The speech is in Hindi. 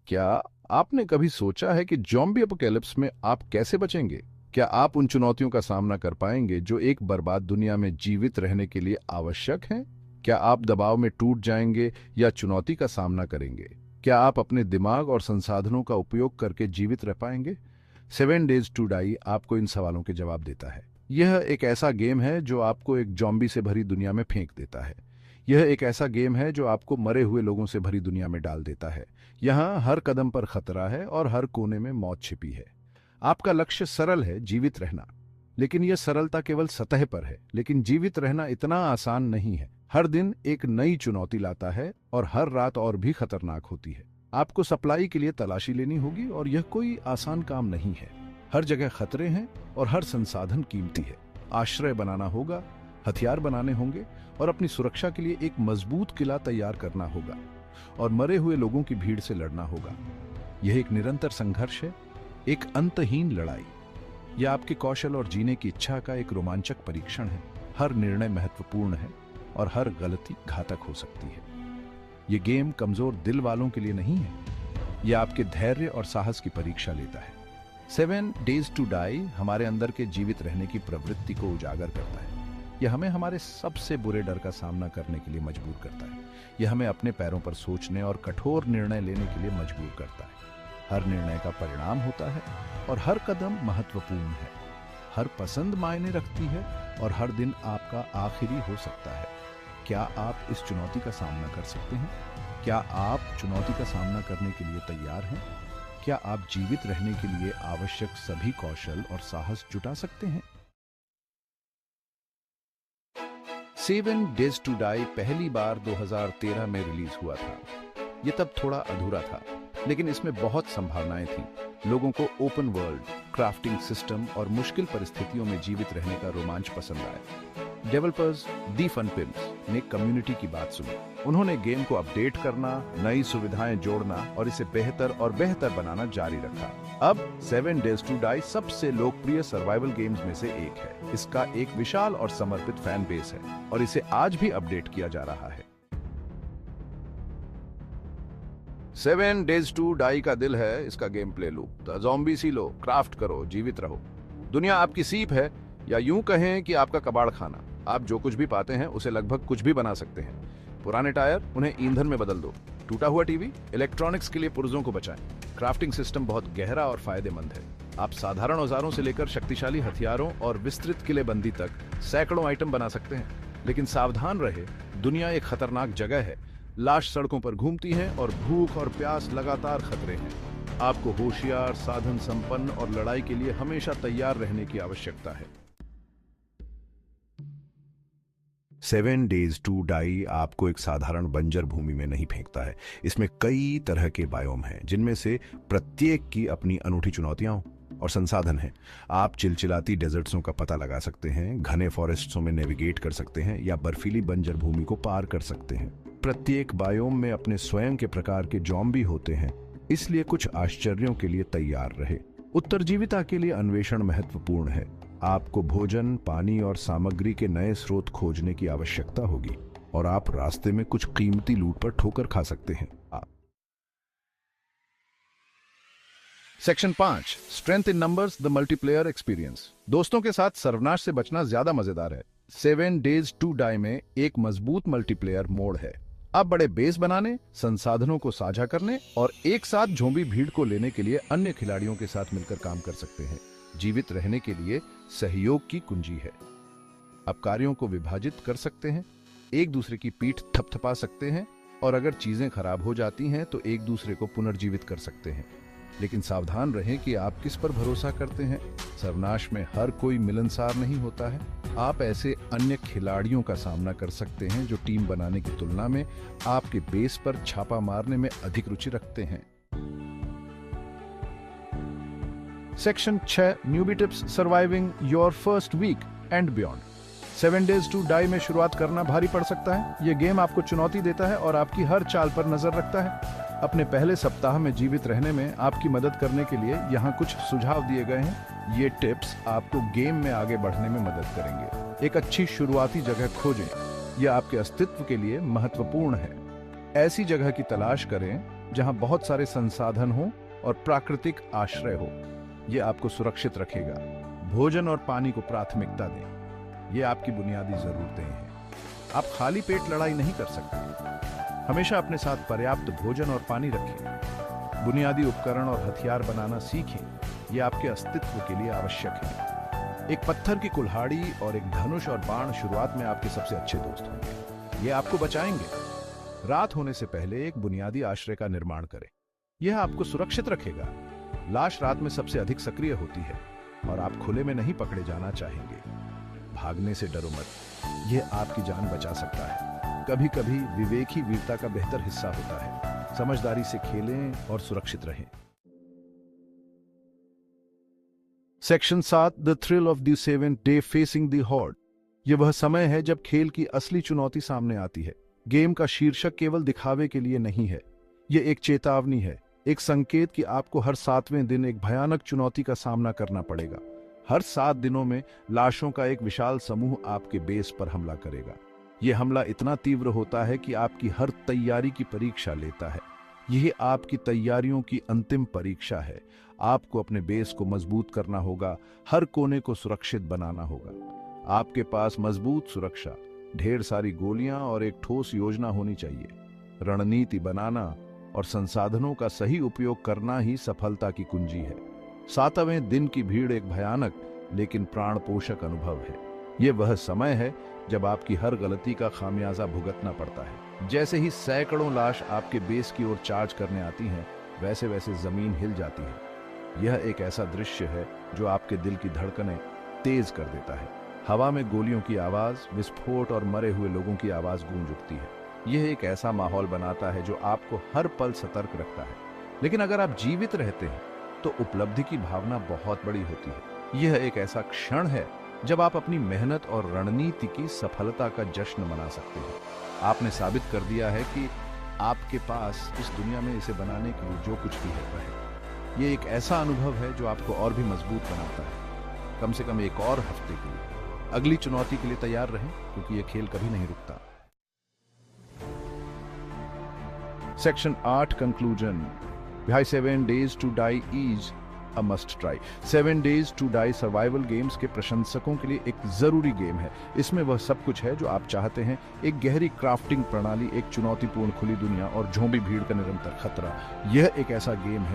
क्या आपने कभी सोचा है कि ज़ॉम्बी अपोकैलिप्स में आप कैसे बचेंगे? क्या आप उन चुनौतियों का सामना कर पाएंगे जो एक बर्बाद दुनिया में जीवित रहने के लिए आवश्यक हैं? क्या आप दबाव में टूट जाएंगे या चुनौती का सामना करेंगे? क्या आप अपने दिमाग और संसाधनों का उपयोग करके जीवित रह पाएंगे? 7 डेज टू डाई आपको इन सवालों के जवाब देता है। यह एक ऐसा गेम है जो आपको एक जॉम्बी से भरी दुनिया में फेंक देता है। यह एक ऐसा गेम है जो आपको मरे हुए लोगों से भरी दुनिया में डाल देता है। यहाँ हर कदम पर खतरा है और हर कोने में मौत छिपी है। आपका लक्ष्य सरल है, जीवित रहना। लेकिन यह सरलता केवल सतह पर है, लेकिन जीवित रहना इतना आसान नहीं है। हर दिन एक नई चुनौती लाता है और हर रात और भी खतरनाक होती है। आपको सप्लाई के लिए तलाशी लेनी होगी और यह कोई आसान काम नहीं है। हर जगह खतरे हैं और हर संसाधन कीमती है। आश्रय बनाना होगा, हथियार बनाने होंगे और अपनी सुरक्षा के लिए एक मजबूत किला तैयार करना होगा और मरे हुए लोगों की भीड़ से लड़ना होगा। यह एक निरंतर संघर्ष है, एक अंतहीन लड़ाई। यह आपके कौशल और जीने की इच्छा का एक रोमांचक परीक्षण है। हर निर्णय महत्वपूर्ण है और हर गलती घातक हो सकती है। यह गेम कमजोर दिल वालों के लिए नहीं है। यह आपके धैर्य और साहस की परीक्षा लेता है। 7 डेज टू डाई हमारे अंदर के जीवित रहने की प्रवृत्ति को उजागर करता है। यह हमें हमारे सबसे बुरे डर का सामना करने के लिए मजबूर करता है। यह हमें अपने पैरों पर सोचने और कठोर निर्णय लेने के लिए मजबूर करता है। हर निर्णय का परिणाम होता है और हर कदम महत्वपूर्ण है। हर पसंद मायने रखती है और हर दिन आपका आखिरी हो सकता है। क्या आप इस चुनौती का सामना कर सकते हैं? क्या आप चुनौती का सामना करने के लिए तैयार हैं? क्या आप जीवित रहने के लिए आवश्यक सभी कौशल और साहस जुटा सकते हैं? 7 डेज टू डाई पहली बार 2013 में रिलीज हुआ था। यह तब थोड़ा अधूरा था, लेकिन इसमें बहुत संभावनाएं थीं। लोगों को ओपन वर्ल्ड, क्राफ्टिंग सिस्टम और मुश्किल परिस्थितियों में जीवित रहने का रोमांच पसंद आया। डेवलपर्स दी फन फिल्म्स ने कम्युनिटी की बात सुनी। उन्होंने गेम को अपडेट करना, नई सुविधाएं जोड़ना और इसे बेहतर और बेहतर बनाना जारी रखा। अब 7 डेज टू डाई सबसे लोकप्रिय सर्वाइवल गेम्स में से एक है। इसका एक विशाल और समर्पित फैन बेस है और इसे आज भी अपडेट किया जा रहा है। 7 डेज टू डाई का दिल है इसका गेम प्ले लूप। ज़ॉम्बी सी लो, क्राफ्ट करो, जीवित रहो। दुनिया आपकी सीप है, या यूं कहें कि आपका कबाड़ खाना। आप जो कुछ भी पाते हैं उसे लगभग कुछ भी बना सकते हैं। पुराने टायर, उन्हें ईंधन में बदल दो। टूटा हुआ टीवी, इलेक्ट्रॉनिक्स के लिए पुर्जों को बचाएं। क्राफ्टिंग सिस्टम बहुत गहरा और फायदेमंद है। आप साधारण औजारों से लेकर शक्तिशाली हथियारों और विस्तृत किलेबंदी तक सैकड़ों आइटम बना सकते हैं। लेकिन सावधान रहे, दुनिया एक खतरनाक जगह है। लाश सड़कों पर घूमती हैं और भूख और प्यास लगातार खतरे हैं। आपको होशियार, साधन संपन्न और लड़ाई के लिए हमेशा तैयार रहने की आवश्यकता है। 7 डेज टू डाई आपको एक साधारण बंजर भूमि में नहीं फेंकता है। इसमें कई तरह के बायोम हैं, जिनमें से प्रत्येक की अपनी अनूठी चुनौतियां और संसाधन हैं। आप चिलचिलाती डेजर्ट्सों का पता लगा सकते हैं, घने फॉरेस्ट्सों में नेविगेट कर सकते हैं या बर्फीली बंजर भूमि को पार कर सकते हैं। प्रत्येक बायोम में अपने स्वयं के प्रकार के ज़ॉम्बी होते हैं, इसलिए कुछ आश्चर्यों के लिए तैयार रहे। उत्तरजीविता के लिए अन्वेषण महत्वपूर्ण है। आपको भोजन, पानी और सामग्री के नए स्रोत खोजने की आवश्यकता होगी और आप रास्ते में कुछ कीमती लूट पर ठोकर खा सकते हैं। Section 5, strength in numbers, the multiplayer experience. दोस्तों के साथ सर्वनाश से बचना ज्यादा मजेदार है। 7 डेज टू डाई में एक मजबूत मल्टीप्लेयर मोड है। आप बड़े बेस बनाने, संसाधनों को साझा करने और एक साथ ज़ॉम्बी भीड़ को लेने के लिए अन्य खिलाड़ियों के साथ मिलकर काम कर सकते हैं। जीवित रहने के लिए सहयोग की कुंजी है। आप कार्यों को विभाजित कर सकते हैं, एक दूसरे की पीठ थपथपा सकते हैं और अगर चीजें खराब हो जाती हैं तो एक दूसरे को पुनर्जीवित कर सकते हैं। लेकिन सावधान रहें कि आप किस पर भरोसा करते हैं। सर्वनाश में हर कोई मिलनसार नहीं होता है। आप ऐसे अन्य खिलाड़ियों का सामना कर सकते हैं जो टीम बनाने की तुलना में आपके बेस पर छापा मारने में अधिक रुचि रखते हैं। Section 6, newbie tips surviving your first week and beyond. 7 days to die में शुरुआत करना भारी पड़ सकता है। यह गेम आपको चुनौती देता है और आपकी हर चाल पर नजर रखता है। अपने पहले सप्ताह में जीवित रहने में आपकी मदद करने के लिए यहाँ कुछ सुझाव दिए गए हैं। ये टिप्स आपको गेम में आगे बढ़ने में मदद करेंगे। एक अच्छी शुरुआती जगह खोजें। यह आपके अस्तित्व के लिए महत्वपूर्ण है। ऐसी जगह की तलाश करें जहां बहुत सारे संसाधन हो और प्राकृतिक आश्रय हो। ये आपको सुरक्षित रखेगा। भोजन और पानी को प्राथमिकता दें। ये आपकी बुनियादी जरूरतें हैं। आप खाली पेट लड़ाई नहीं कर सकते। हमेशा अपने साथ पर्याप्त भोजन और पानी रखें। बुनियादी उपकरण और हथियार बनाना सीखें। ये आपके अस्तित्व के लिए आवश्यक है। एक पत्थर की कुल्हाड़ी और एक धनुष और बाण शुरुआत में आपके सबसे अच्छे दोस्त होंगे। ये आपको बचाएंगे। रात होने से पहले एक बुनियादी आश्रय का निर्माण करें। यह आपको सुरक्षित रखेगा। लाश रात में सबसे अधिक सक्रिय होती है और आप खुले में नहीं पकड़े जाना चाहेंगे। भागने से डरो मत। यह आपकी जान बचा सकता है। कभी कभी विवेक ही वीरता का बेहतर हिस्सा होता है। समझदारी से खेलें और सुरक्षित रहें। Section 7, the thrill of the 7th day facing the horde. यह वह समय है जब खेल की असली चुनौती सामने आती है। गेम का शीर्षक केवल दिखावे के लिए नहीं है। यह एक चेतावनी है, एक संकेत कि आपको हर 7वें दिन एक भयानक चुनौती का सामना करना पड़ेगा। हर 7 दिनों में लाशों का एक विशाल समूह आपके बेस पर हमला करेगा। यह हमला इतना तीव्र होता है कि आपकी हर तैयारी की परीक्षा लेता है। यह आपकी तैयारियों की अंतिम परीक्षा है। आपको अपने बेस को मजबूत करना होगा, हर कोने को सुरक्षित बनाना होगा। आपके पास मजबूत सुरक्षा, ढेर सारी गोलियां और एक ठोस योजना होनी चाहिए। रणनीति बनाना और संसाधनों का सही उपयोग करना ही सफलता की कुंजी है। 7वें दिन की भीड़ एक भयानक लेकिन प्राणपोषक अनुभव है। यह वह समय है जब आपकी हर गलती का खामियाजा भुगतना पड़ता है। जैसे ही सैकड़ों लाश आपके बेस की ओर चार्ज करने आती हैं, वैसे वैसे जमीन हिल जाती है। यह एक ऐसा दृश्य है जो आपके दिल की धड़कनें तेज कर देता है। हवा में गोलियों की आवाज, विस्फोट और मरे हुए लोगों की आवाज गूंज उठती है। यह एक ऐसा माहौल बनाता है जो आपको हर पल सतर्क रखता है। लेकिन अगर आप जीवित रहते हैं तो उपलब्धि की भावना बहुत बड़ी होती है। यह एक ऐसा क्षण है जब आप अपनी मेहनत और रणनीति की सफलता का जश्न मना सकते हैं। आपने साबित कर दिया है कि आपके पास इस दुनिया में इसे बनाने के लिए जो कुछ भी है। यह एक ऐसा अनुभव है जो आपको और भी मजबूत बनाता है। कम से कम एक और हफ्ते के लिए अगली चुनौती के लिए तैयार रहें, क्योंकि यह खेल कभी नहीं रुकता। Section 8, conclusion. Why 7 Days to Die is a must try। 7 Days to Die survival games के प्रशंसकों के लिए एक जरूरी गेम है। इसमें वह सब कुछ है जो आप चाहते हैं, एक गहरी क्राफ्टिंग प्रणाली, एक चुनौतीपूर्ण खुली दुनिया और ज़ॉम्बी भीड़ का निरंतर खतरा। यह एक ऐसा गेम है